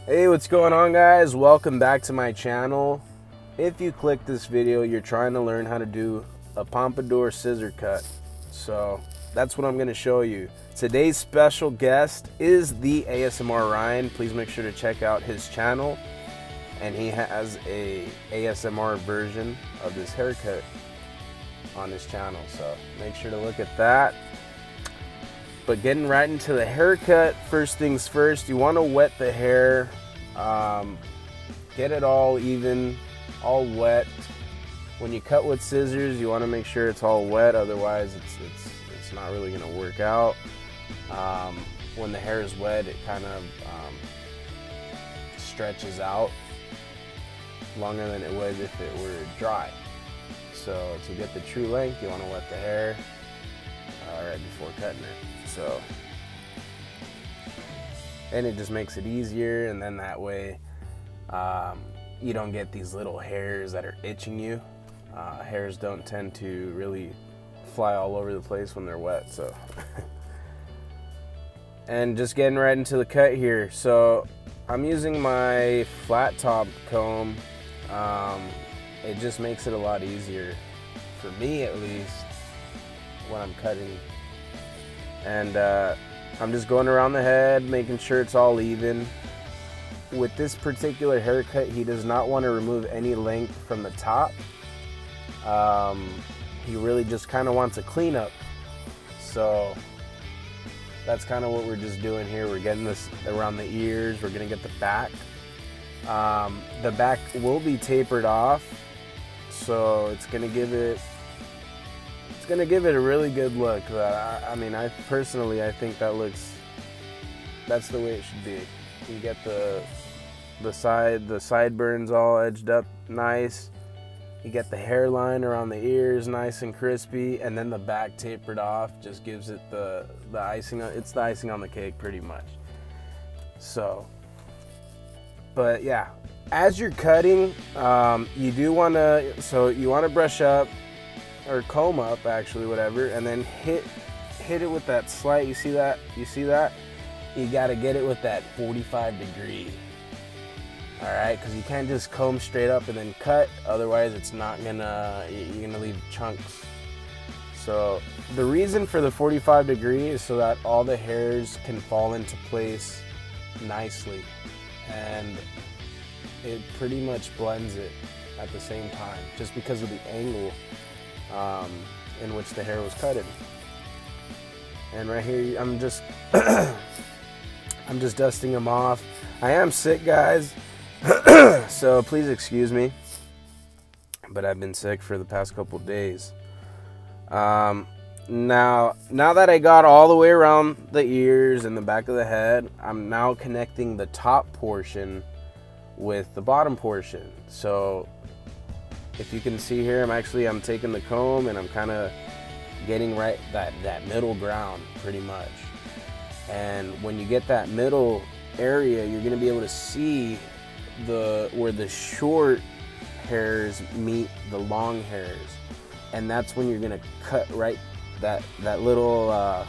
Hey, what's going on, guys? Welcome back to my channel. If you click this video, you're trying to learn how to do a pompadour scissor cut. So that's what I'm going to show you. Today's special guest is the ASMR Ryan. Please make sure to check out his channel. And he has a ASMR version of this haircut on his channel. So make sure to look at that. But getting right into the haircut, first things first, you want to wet the hair, get it all even, all wet. When you cut with scissors, you want to make sure it's all wet, otherwise it's not really going to work out. When the hair is wet, it kind of stretches out longer than it would if it were dry. So to get the true length, you want to wet the hair right before cutting it. So, and it just makes it easier, and then that way you don't get these little hairs that are itching you. Hairs don't tend to really fly all over the place when they're wet. So and just getting right into the cut here. So I'm using my flat top comb. It just makes it a lot easier, for me at least, when I'm cutting. And I'm just going around the head, making sure it's all even. With this particular haircut, he does not want to remove any length from the top. He really just kind of wants a cleanup. So that's kind of what we're just doing here. We're getting this around the ears. We're going to get the back. The back will be tapered off, so it's going to give it a really good look. I mean, I personally think that's the way it should be. You get the sideburns all edged up nice. You get the hairline around the ears nice and crispy, and then the back tapered off just gives it the icing. It's the icing on the cake, pretty much. So, but yeah, as you're cutting, you do want to brush up, or comb up, actually, whatever, and then hit it with that slight. You see that? You got to get it with that 45 degree. All right, because you can't just comb straight up and then cut, otherwise it's not gonna, you're gonna leave chunks. So the reason for the 45 degree is so that all the hairs can fall into place nicely, and it pretty much blends it at the same time, just because of the angle in which the hair was cut in. And right here, I'm just I'm just dusting them off. I am sick, guys, so please excuse me, but I've been sick for the past couple days. Now that I got all the way around the ears and the back of the head, I'm now connecting the top portion with the bottom portion. So if you can see here, I'm taking the comb and I'm kind of getting right that middle ground, pretty much. And when you get that middle area, you're gonna be able to see where the short hairs meet the long hairs, and that's when you're gonna cut right that little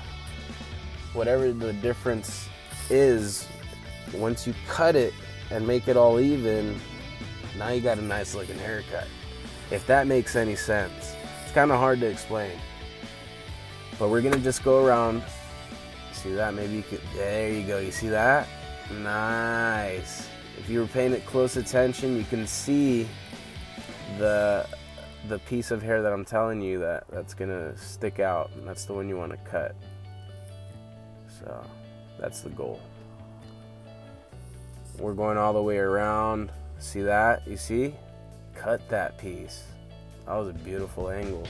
whatever the difference is. Once you cut it and make it all even, now you got a nice looking haircut. If that makes any sense. It's kind of hard to explain. But we're gonna just go around. See that? Maybe you could, there you go. You see that? Nice. If you were paying close attention, you can see the piece of hair that I'm telling you that's gonna stick out, and that's the one you want to cut. So that's the goal. We're going all the way around. See that? You see? Cut that piece. That was a beautiful angle.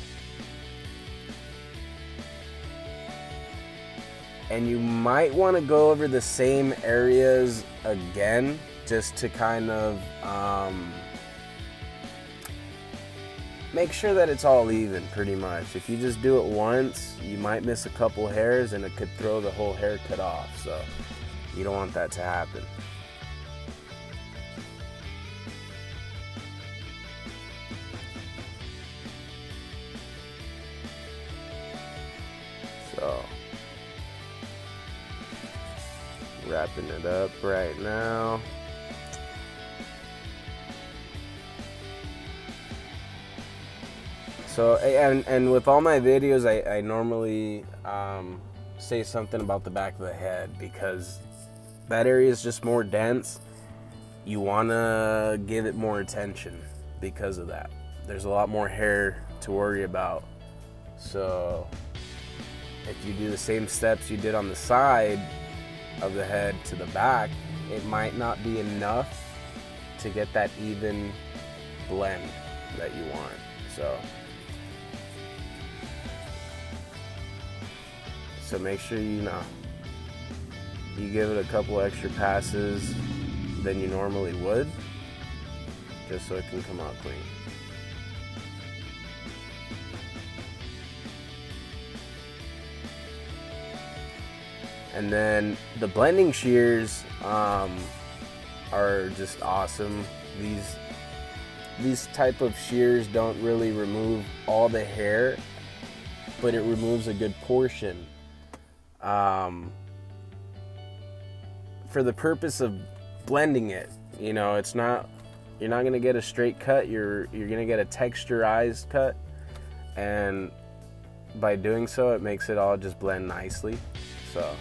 And you might want to go over the same areas again, just to kind of make sure that it's all even, pretty much. If you just do it once, you might miss a couple hairs and it could throw the whole haircut off. So you don't want that to happen. So wrapping it up right now. So, and with all my videos, I normally say something about the back of the head, because that area is just more dense. You want to give it more attention because of that. There's a lot more hair to worry about. So if you do the same steps you did on the side of the head to the back, it might not be enough to get that even blend that you want. So make sure you give it a couple extra passes than you normally would, just so it can come out clean. And then the blending shears are just awesome. These type of shears don't really remove all the hair, but it removes a good portion. For the purpose of blending it, you know, you're not gonna get a straight cut. You're gonna get a texturized cut, and by doing so, it makes it all just blend nicely. So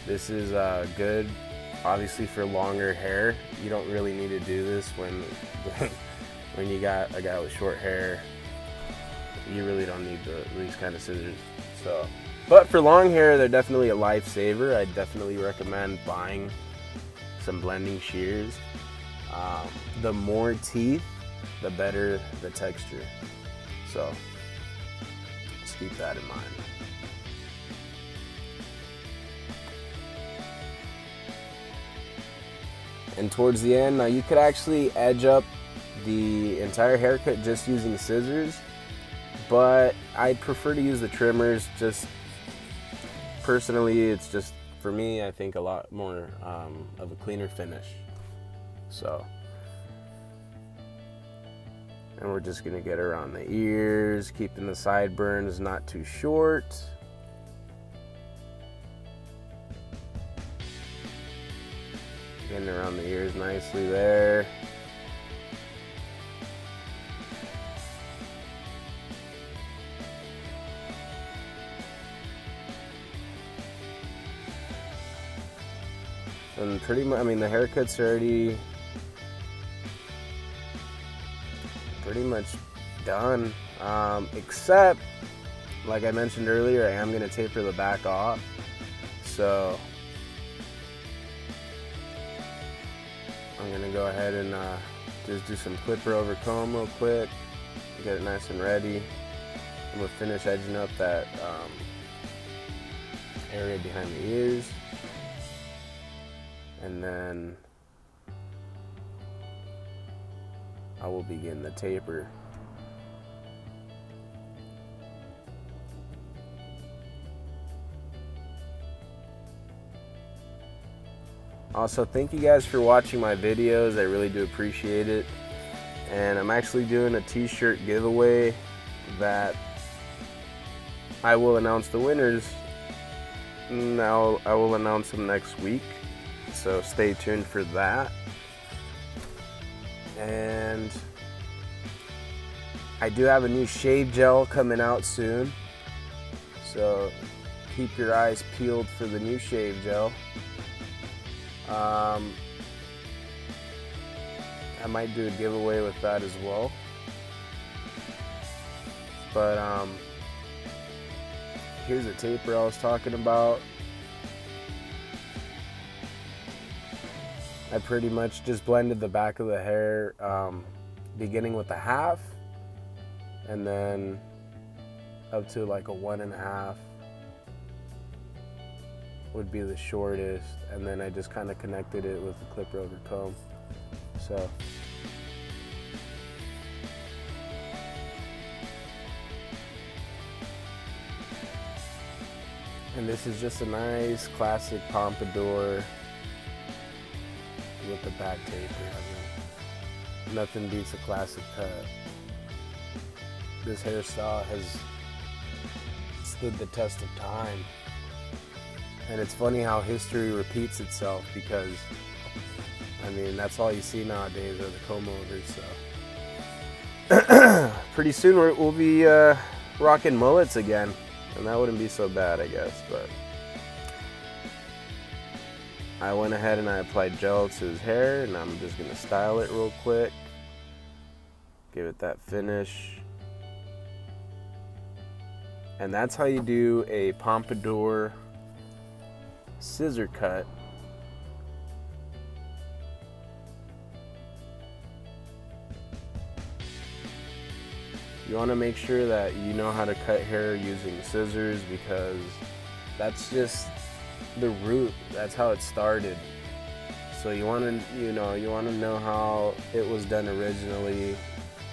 this is good, obviously, for longer hair. You don't really need to do this when when you got a guy with short hair. You really don't need these kind of scissors. So, but for long hair, they're definitely a lifesaver. I definitely recommend buying some blending shears. The more teeth, the better the texture. So just keep that in mind. And towards the end, now you could actually edge up the entire haircut just using scissors, but I prefer to use the trimmers. Just personally, it's just, for me, I think a lot more of a cleaner finish. So, and we're just gonna get around the ears, keeping the sideburns not too short. Getting around the ears nicely there. And pretty much, I mean, the haircut's already pretty much done, except, like I mentioned earlier, I am going to taper the back off. So I'm going to go ahead and just do some clipper over comb real quick, get it nice and ready, and we'll finish edging up that area behind the ears. And then I will begin the taper. Also, thank you guys for watching my videos. I really do appreciate it. And I'm actually doing a t-shirt giveaway that I will announce the winners. Now I will announce them next week. So stay tuned for that. And I do have a new shave gel coming out soon, so keep your eyes peeled for the new shave gel. I might do a giveaway with that as well. But here's the taper I was talking about. I pretty much just blended the back of the hair, beginning with a half, and then up to like a 1.5 would be the shortest, and then I just kind of connected it with the clipper over comb. So and this is just a nice classic pompadour with the back taper. I mean, nothing beats a classic cut. This hairstyle has stood the test of time. And it's funny how history repeats itself, because, I mean, that's all you see nowadays are the comb overs. So pretty soon we'll be rocking mullets again, and that wouldn't be so bad, I guess. But I went ahead and I applied gel to his hair, and I'm just gonna style it real quick, give it that finish. And that's how you do a pompadour scissor cut. You want to make sure that you know how to cut hair using scissors, because that's just the root. That's how it started. So you want to, know how it was done originally.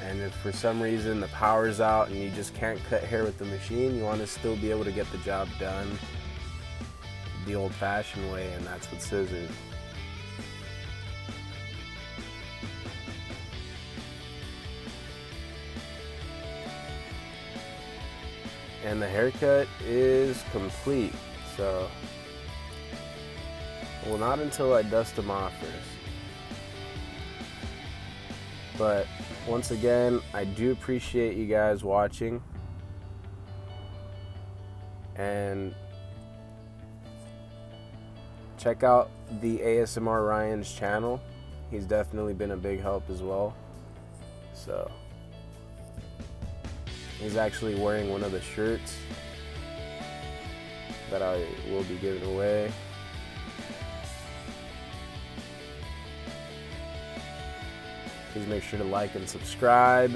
And if for some reason the power's out and you just can't cut hair with the machine, you want to still be able to get the job done the old-fashioned way, and that's with scissors. And the haircut is complete. So, well, not until I dust them off first. But once again, I do appreciate you guys watching, and check out the ASMR Ryan's channel. He's definitely been a big help as well. So he's actually wearing one of the shirts that I will be giving away. Please make sure to like and subscribe,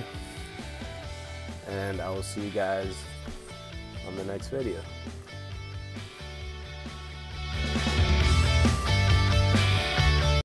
and I will see you guys on the next video.